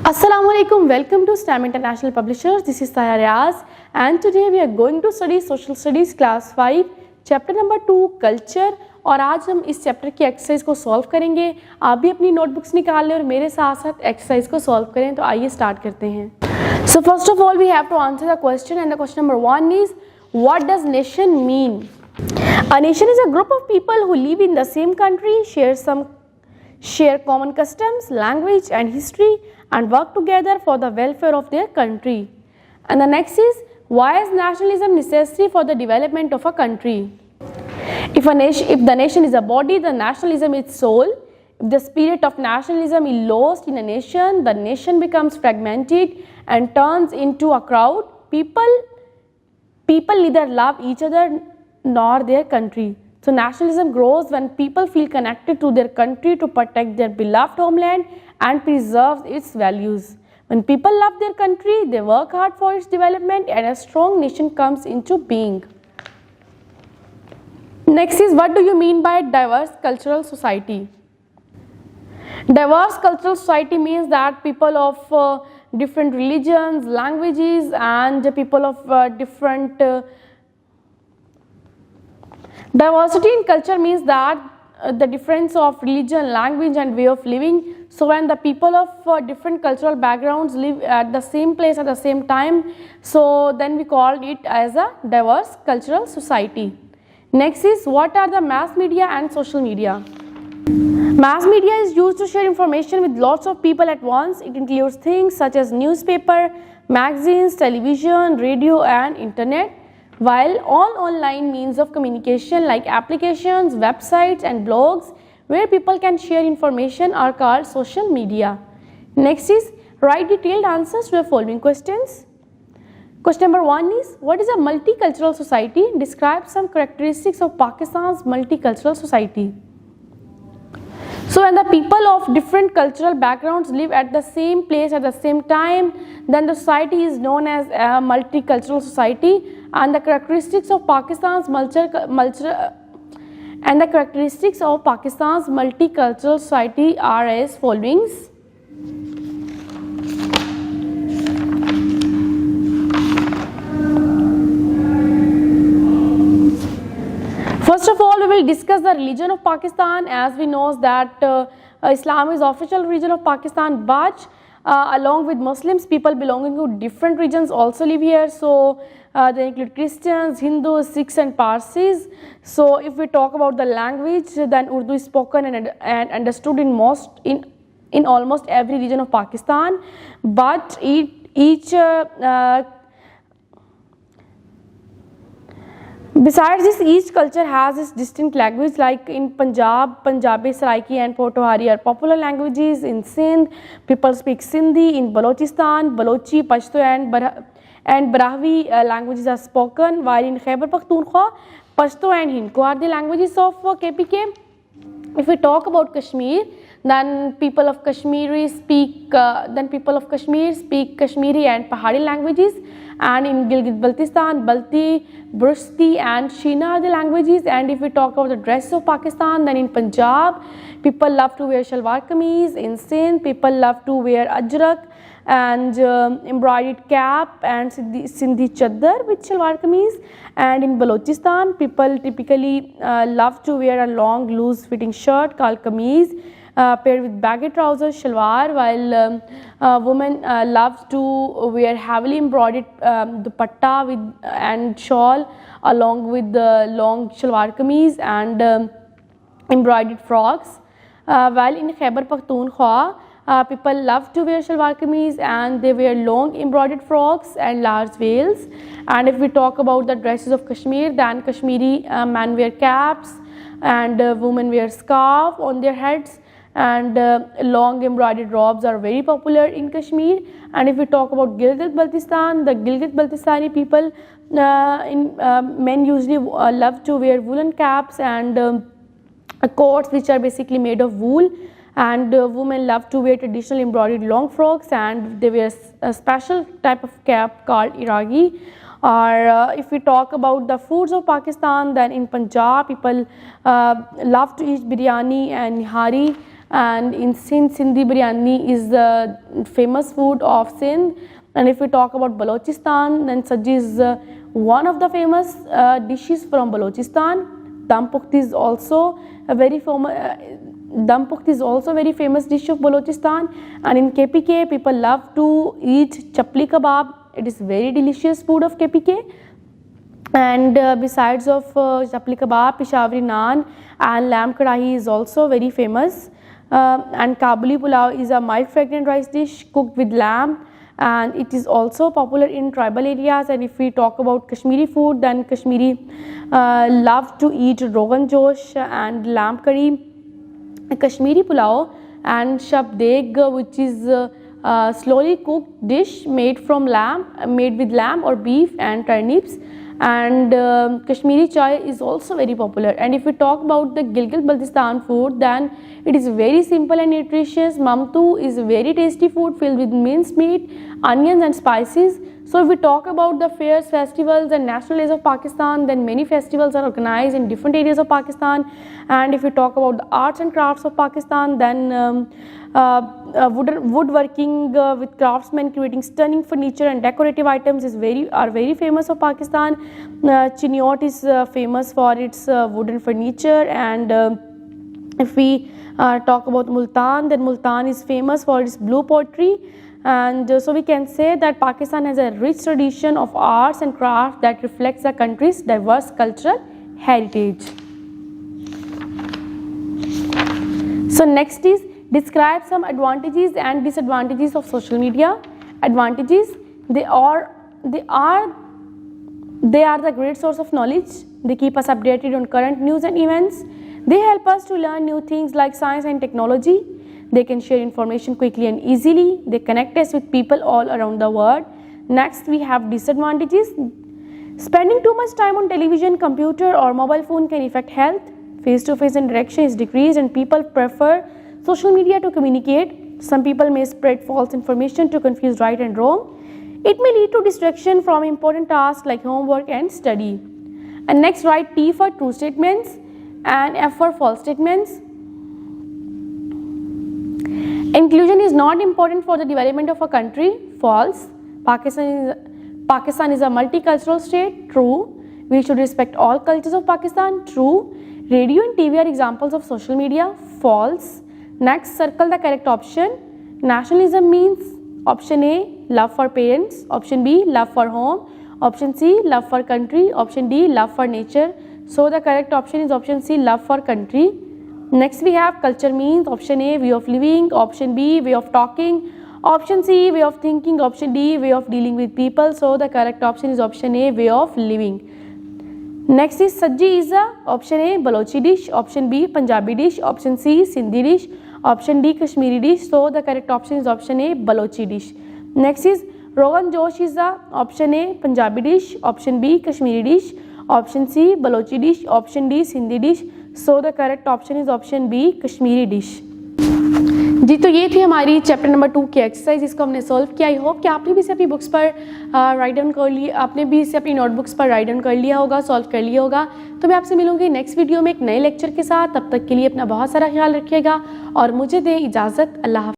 Assalamualaikum, welcome to STEM International Publishers. This is Sahi and today we are going to study Social Studies Class 5 Chapter number 2 Culture और आज हम इस chapter की exercise को solve करेंगे। आप भी अपनी नोटबुक्स निकाल लें और मेरे साथ साथ एक्सरसाइज को सॉल्व करें। तो आइए स्टार्ट करते हैं। So first of all we have to answer the question and the question number 1 is what does nation mean? A nation is a group of people who live in the same country, share common customs, language and history and work together for the welfare of their country. And the next is, why is nationalism necessary for the development of a country? If the nation is a body, the nationalism is soul. If the spirit of nationalism is lost in a nation, the nation becomes fragmented and turns into a crowd. People neither love each other nor their country. So nationalism grows when people feel connected to their country to protect their beloved homeland and preserve its values. When people love their country, they work hard for its development and a strong nation comes into being. Next is, what do you mean by diverse cultural society? Diverse cultural society means that people of different religions, languages and people of different diversity in culture means that the difference of religion, language and way of living. So when the people of different cultural backgrounds live at the same place at the same time, so then we call it as a diverse cultural society. Next is, what are the mass media and social media? Mass media is used to share information with lots of people at once. It includes things such as newspaper, magazines, television, radio and internet. While all online means of communication like applications, websites and blogs where people can share information are called social media. Next is, write detailed answers to the following questions. Question number 1 is, what is a multicultural society? Describe some characteristics of Pakistan's multicultural society. So when the people of different cultural backgrounds live at the same place at the same time, then the society is known as a multicultural society. And the characteristics of Pakistan's multicultural society are as follows. First of all, we will discuss the religion of Pakistan. As we know that Islam is official religion of Pakistan, but along with Muslims, people belonging to different regions also live here. So they include Christians, Hindus, Sikhs and Parsis. So if we talk about the language, then Urdu is spoken and understood in almost every region of Pakistan. But besides this, each culture has its distinct language. Like in Punjab, Punjabi, Saraiki and Potwari are popular languages. In Sindh, people speak Sindhi. In Balochistan, Balochi, Pashto and Brahvi languages are spoken, while in Khyber Pakhtunkhwa, Pashto and Hindko are the languages of KPK. If we talk about Kashmir, then people of Kashmir speak Kashmiri and Pahari languages, and in Gilgit-Baltistan, Balti, Brushti and Sheena are the languages. And if we talk about the dress of Pakistan, then in Punjab, people love to wear shalwar kameez. In Sindh, people love to wear ajrak and embroidered cap and Sindhi chadar with shalwar kameez. And in Balochistan, people typically love to wear a long loose fitting shirt called kameez paired with baggy trousers, shalwar, while women love to wear heavily embroidered dupatta and shawl along with the long shalwar kameez and embroidered frocks. While in Khyber Pakhtunkhwa, people love to wear shalwar kameez and they wear long embroidered frocks and large veils. And if we talk about the dresses of Kashmir, then Kashmiri men wear caps and women wear scarf on their heads, and long embroidered robes are very popular in Kashmir. And if we talk about Gilgit-Baltistan, the Gilgit-Baltistani people, men usually love to wear woolen caps and coats which are basically made of wool, and women love to wear traditional embroidered long frocks and they wear a special type of cap called iragi. Or if we talk about the foods of Pakistan, then in Punjab people love to eat biryani and nihari and in Sindhi biryani is the famous food of Sindh. And if we talk about Balochistan, then sajji is one of the famous dishes from Balochistan. Dum pukhti is also a very famous dish of Balochistan. And in KPK, people love to eat chapli kebab. It is very delicious food of KPK. And besides of chapli kebab, Peshawari naan and lamb kadahi is also very famous. And Kabuli pulao is a mild fragrant rice dish cooked with lamb, and it is also popular in tribal areas. And if we talk about Kashmiri food, then Kashmiri love to eat rogan josh and lamb curry, Kashmiri pulao and shabdeg, which is slowly cooked dish made with lamb or beef and turnips. And Kashmiri chai is also very popular. And if we talk about the Gilgit-Baltistan food, then it is very simple and nutritious. Mamtu is very tasty food filled with minced meat, onions and spices. So if we talk about the fairs, festivals and national days of Pakistan, then many festivals are organized in different areas of Pakistan. And if we talk about the arts and crafts of Pakistan, then woodworking with craftsmen creating stunning furniture and decorative items are very famous of Pakistan. Chiniot is famous for its wooden furniture. And if we talk about Multan, then Multan is famous for its blue pottery. And so we can say that Pakistan has a rich tradition of arts and crafts that reflects the country's diverse cultural heritage. So next is describe some advantages and disadvantages of social media. Advantages: they are the great source of knowledge. They keep us updated on current news and events. They help us to learn new things like science and technology. They can share information quickly and easily. They connect us with people all around the world. Next, we have disadvantages. Spending too much time on television, computer or mobile phone can affect health. Face-to-face interaction is decreased and people prefer social media to communicate. Some people may spread false information to confuse right and wrong. It may lead to distraction from important tasks like homework and study. And next, write T for true statements and F for false statements. Inclusion is not important for the development of a country. False. Pakistan is a multicultural state. True. We should respect all cultures of Pakistan. True. Radio and TV are examples of social media. False. Next, circle the correct option. Nationalism means option A, love for parents. Option B, love for home. Option C, love for country. Option D, love for nature. So the correct option is option C, love for country. Next we have culture means option A, way of living. Option B, way of talking. Option C, way of thinking. Option D, way of dealing with people. So the correct option is option A, way of living. Next is sajji is a option A, Balochi dish. Option B, Punjabi dish. Option C, Sindhi dish. Option D, Kashmiri dish. So the correct option is option A, Balochi dish. Next is Rogan Josh is the option A, Punjabi dish. Option B, Kashmiri dish. Option C, Balochi dish. Option D, Sindhi dish. So the correct option is option B, Kashmiri dish. जी तो ये थी हमारी chapter number 2 की exercise, इसको हमने solve किया. I hope कि आपने भी इसे अपनी बुक्स पर राइट डाउन कर लिया, आपने भी इसे अपनी नोटबुक्स पर राइट डाउन कर लिया होगा, सॉल्व कर लिया होगा. तो मैं आपसे मिलूंगी नेक्स्ट वीडियो में एक नए लेक्चर के साथ. तब तक के लिए अपना बहुत सारा ख्याल रखिएगा और मुझे दें इजाज़त. अल्लाह हाफ़िज़.